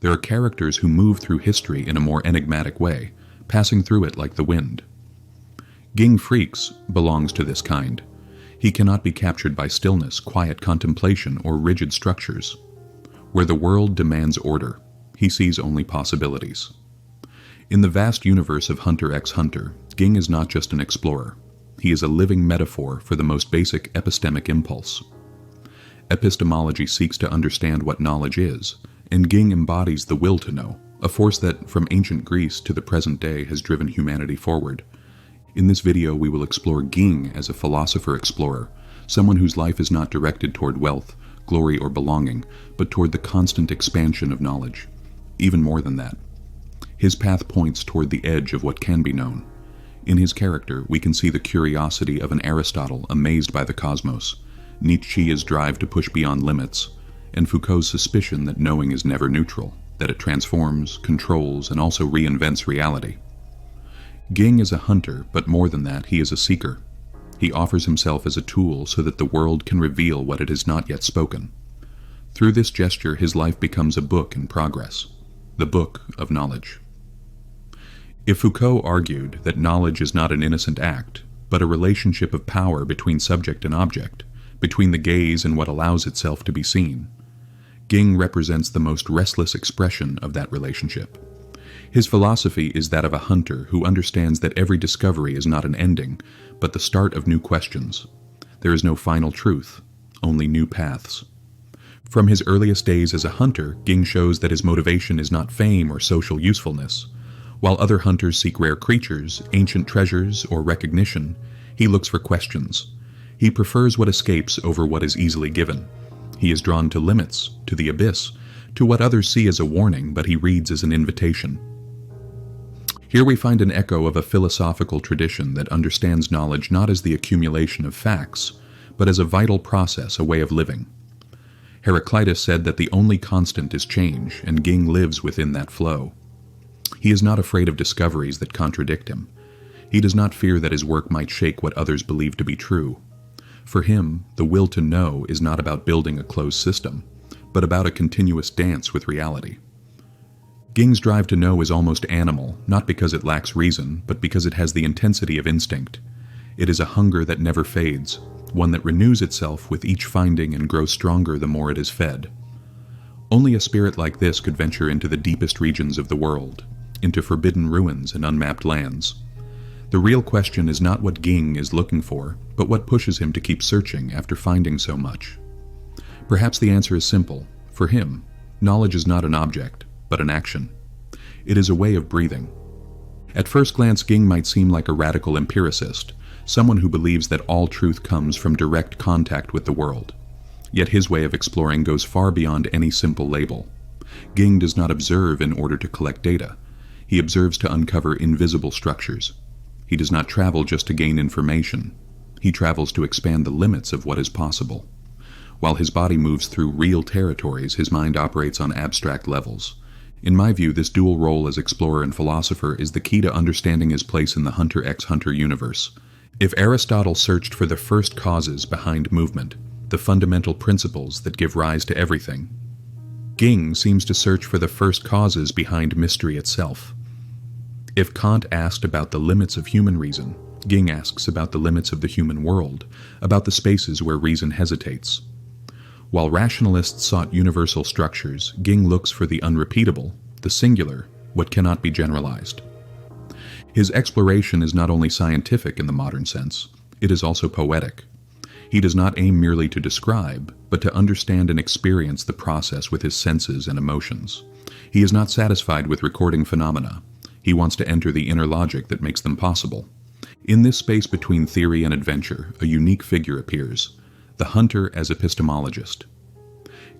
There are characters who move through history in a more enigmatic way, passing through it like the wind. Ging Freecss belongs to this kind. He cannot be captured by stillness, quiet contemplation, or rigid structures. Where the world demands order, he sees only possibilities. In the vast universe of Hunter x Hunter, Ging is not just an explorer. He is a living metaphor for the most basic epistemic impulse. Epistemology seeks to understand what knowledge is, and Ging embodies the will to know, a force that, from ancient Greece to the present day, has driven humanity forward. In this video, we will explore Ging as a philosopher-explorer, someone whose life is not directed toward wealth, glory, or belonging, but toward the constant expansion of knowledge. Even more than that. His path points toward the edge of what can be known. In his character, we can see the curiosity of an Aristotle amazed by the cosmos, Nietzsche's drive to push beyond limits, and Foucault's suspicion that knowing is never neutral, that it transforms, controls, and also reinvents reality. Ging is a hunter, but more than that, he is a seeker. He offers himself as a tool so that the world can reveal what it has not yet spoken. Through this gesture, his life becomes a book in progress, the book of knowledge. If Foucault argued that knowledge is not an innocent act, but a relationship of power between subject and object, between the gaze and what allows itself to be seen, Ging represents the most restless expression of that relationship. His philosophy is that of a hunter who understands that every discovery is not an ending, but the start of new questions. There is no final truth, only new paths. From his earliest days as a hunter, Ging shows that his motivation is not fame or social usefulness. While other hunters seek rare creatures, ancient treasures, or recognition, he looks for questions. He prefers what escapes over what is easily given. He is drawn to limits, to the abyss, to what others see as a warning, but he reads as an invitation. Here we find an echo of a philosophical tradition that understands knowledge not as the accumulation of facts, but as a vital process, a way of living. Heraclitus said that the only constant is change, and Ging lives within that flow. He is not afraid of discoveries that contradict him. He does not fear that his work might shake what others believe to be true. For him, the will to know is not about building a closed system, but about a continuous dance with reality. Ging's drive to know is almost animal, not because it lacks reason, but because it has the intensity of instinct. It is a hunger that never fades, one that renews itself with each finding and grows stronger the more it is fed. Only a spirit like this could venture into the deepest regions of the world, into forbidden ruins and unmapped lands. The real question is not what Ging is looking for, but what pushes him to keep searching after finding so much. Perhaps the answer is simple. For him, knowledge is not an object, but an action. It is a way of breathing. At first glance, Ging might seem like a radical empiricist, someone who believes that all truth comes from direct contact with the world. Yet his way of exploring goes far beyond any simple label. Ging does not observe in order to collect data. He observes to uncover invisible structures. He does not travel just to gain information. He travels to expand the limits of what is possible. While his body moves through real territories, his mind operates on abstract levels. In my view, this dual role as explorer and philosopher is the key to understanding his place in the Hunter x Hunter universe. If Aristotle searched for the first causes behind movement, the fundamental principles that give rise to everything, Ging seems to search for the first causes behind mystery itself. If Kant asked about the limits of human reason, Ging asks about the limits of the human world, about the spaces where reason hesitates. While rationalists sought universal structures, Ging looks for the unrepeatable, the singular, what cannot be generalized. His exploration is not only scientific in the modern sense, it is also poetic. He does not aim merely to describe, but to understand and experience the process with his senses and emotions. He is not satisfied with recording phenomena. He wants to enter the inner logic that makes them possible. In this space between theory and adventure, a unique figure appears, the hunter as epistemologist.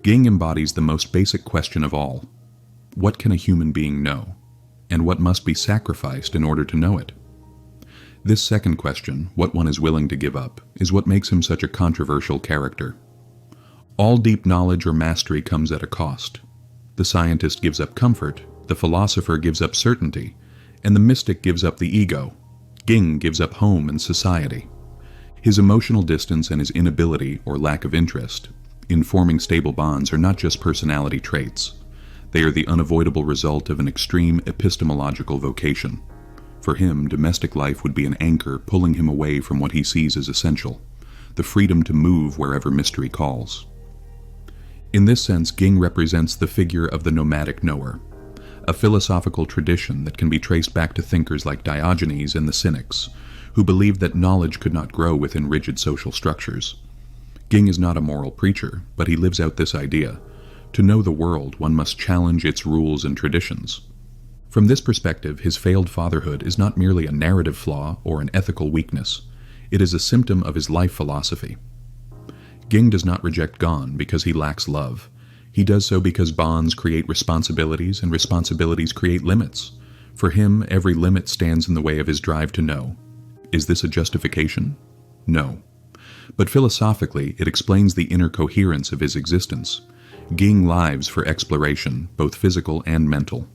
Ging embodies the most basic question of all. What can a human being know? And what must be sacrificed in order to know it? This second question, what one is willing to give up, is what makes him such a controversial character. All deep knowledge or mastery comes at a cost. The scientist gives up comfort, the philosopher gives up certainty, and the mystic gives up the ego. Ging gives up home and society. His emotional distance and his inability or lack of interest in forming stable bonds are not just personality traits. They are the unavoidable result of an extreme epistemological vocation. For him, domestic life would be an anchor pulling him away from what he sees as essential, the freedom to move wherever mystery calls. In this sense, Ging represents the figure of the nomadic knower, a philosophical tradition that can be traced back to thinkers like Diogenes and the Cynics, who believed that knowledge could not grow within rigid social structures. Ging is not a moral preacher, but he lives out this idea. To know the world, one must challenge its rules and traditions. From this perspective, his failed fatherhood is not merely a narrative flaw or an ethical weakness. It is a symptom of his life philosophy. Ging does not reject Gon because he lacks love. He does so because bonds create responsibilities and responsibilities create limits. For him, every limit stands in the way of his drive to know. Is this a justification? No. But philosophically, it explains the inner coherence of his existence. Ging lives for exploration, both physical and mental.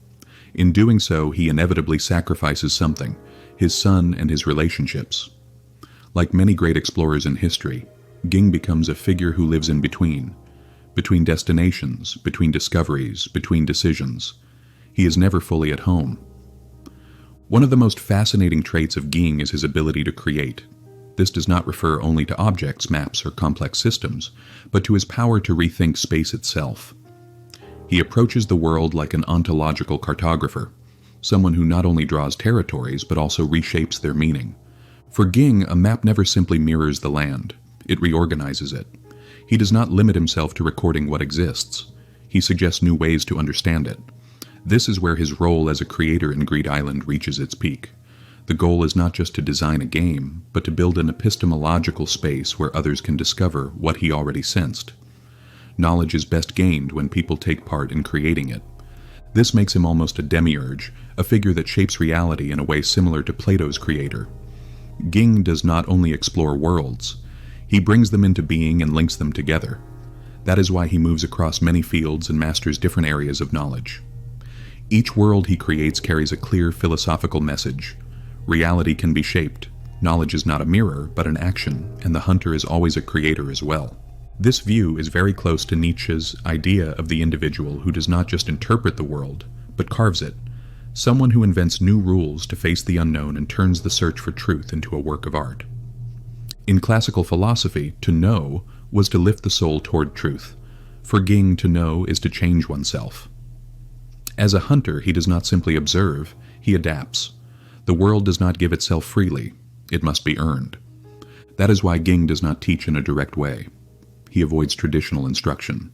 In doing so, he inevitably sacrifices something, his son and his relationships. Like many great explorers in history, Ging becomes a figure who lives in between destinations, between discoveries, between decisions. He is never fully at home. One of the most fascinating traits of Ging is his ability to create. This does not refer only to objects, maps, or complex systems, but to his power to rethink space itself. He approaches the world like an ontological cartographer, someone who not only draws territories but also reshapes their meaning. For Ging, a map never simply mirrors the land, it reorganizes it. He does not limit himself to recording what exists. He suggests new ways to understand it. This is where his role as a creator in Greed Island reaches its peak. The goal is not just to design a game, but to build an epistemological space where others can discover what he already sensed. Knowledge is best gained when people take part in creating it. This makes him almost a demiurge, a figure that shapes reality in a way similar to Plato's creator. Ging does not only explore worlds, he brings them into being and links them together. That is why he moves across many fields and masters different areas of knowledge. Each world he creates carries a clear philosophical message. Reality can be shaped. Knowledge is not a mirror, but an action, and the hunter is always a creator as well. This view is very close to Nietzsche's idea of the individual who does not just interpret the world, but carves it. Someone who invents new rules to face the unknown and turns the search for truth into a work of art. In classical philosophy, to know was to lift the soul toward truth. For Ging, to know is to change oneself. As a hunter, he does not simply observe, he adapts. The world does not give itself freely, it must be earned. That is why Ging does not teach in a direct way. He avoids traditional instruction.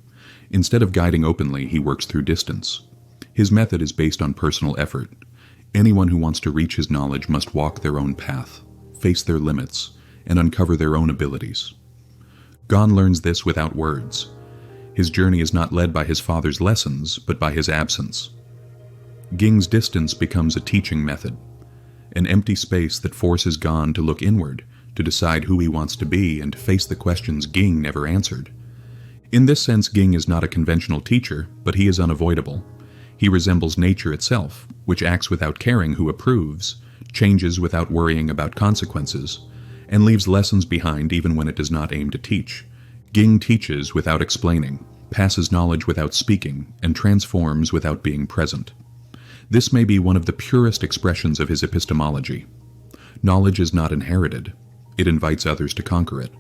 Instead of guiding openly, he works through distance. His method is based on personal effort. Anyone who wants to reach his knowledge must walk their own path, face their limits, and uncover their own abilities. Gon learns this without words. His journey is not led by his father's lessons, but by his absence. Ging's distance becomes a teaching method, an empty space that forces Gon to look inward, to decide who he wants to be, and to face the questions Ging never answered. In this sense, Ging is not a conventional teacher, but he is unavoidable. He resembles nature itself, which acts without caring who approves, changes without worrying about consequences, and leaves lessons behind even when it does not aim to teach. Ging teaches without explaining, passes knowledge without speaking, and transforms without being present. This may be one of the purest expressions of his epistemology. Knowledge is not inherited. It invites others to conquer it.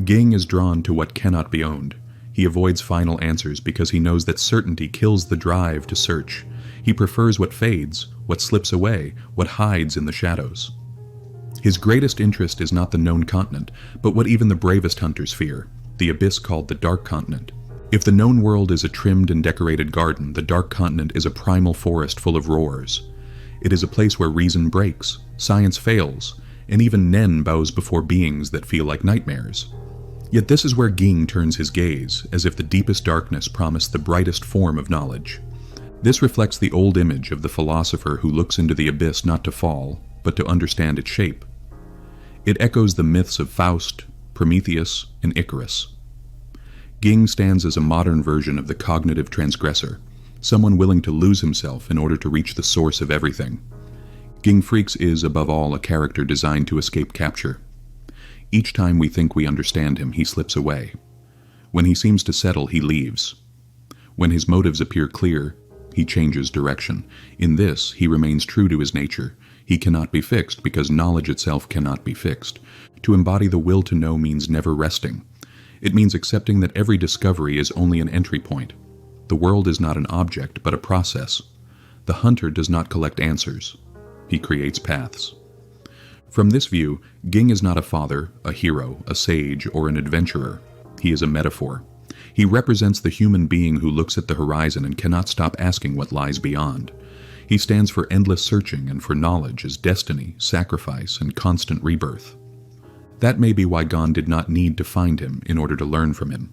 Ging is drawn to what cannot be owned. He avoids final answers because he knows that certainty kills the drive to search. He prefers what fades, what slips away, what hides in the shadows. His greatest interest is not the known continent, but what even the bravest hunters fear, the abyss called the Dark Continent. If the known world is a trimmed and decorated garden, the Dark Continent is a primal forest full of roars. It is a place where reason breaks, science fails, and even Nen bows before beings that feel like nightmares. Yet this is where Ging turns his gaze, as if the deepest darkness promised the brightest form of knowledge. This reflects the old image of the philosopher who looks into the abyss not to fall, but to understand its shape. It echoes the myths of Faust, Prometheus, and Icarus. Ging stands as a modern version of the cognitive transgressor, someone willing to lose himself in order to reach the source of everything. Ging Freecss is, above all, a character designed to escape capture. Each time we think we understand him, he slips away. When he seems to settle, he leaves. When his motives appear clear, He changes direction. In this, he remains true to his nature. He cannot be fixed because knowledge itself cannot be fixed. To embody the will to know means never resting. It means accepting that every discovery is only an entry point. The world is not an object, but a process. The hunter does not collect answers. He creates paths. From this view, Ging is not a father, a hero, a sage, or an adventurer. He is a metaphor. He represents the human being who looks at the horizon and cannot stop asking what lies beyond. He stands for endless searching and for knowledge as destiny, sacrifice, and constant rebirth. That may be why Gon did not need to find him in order to learn from him.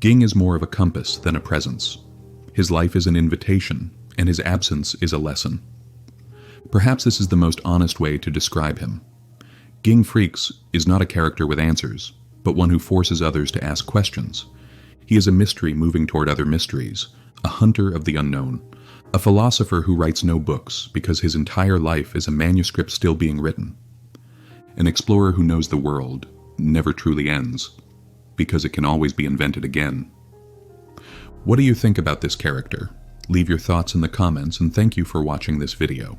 Ging is more of a compass than a presence. His life is an invitation, and his absence is a lesson. Perhaps this is the most honest way to describe him. Ging Freecss is not a character with answers, but one who forces others to ask questions. He is a mystery moving toward other mysteries, a hunter of the unknown, a philosopher who writes no books because his entire life is a manuscript still being written, an explorer who knows the world never truly ends because it can always be invented again. What do you think about this character? Leave your thoughts in the comments, and thank you for watching this video.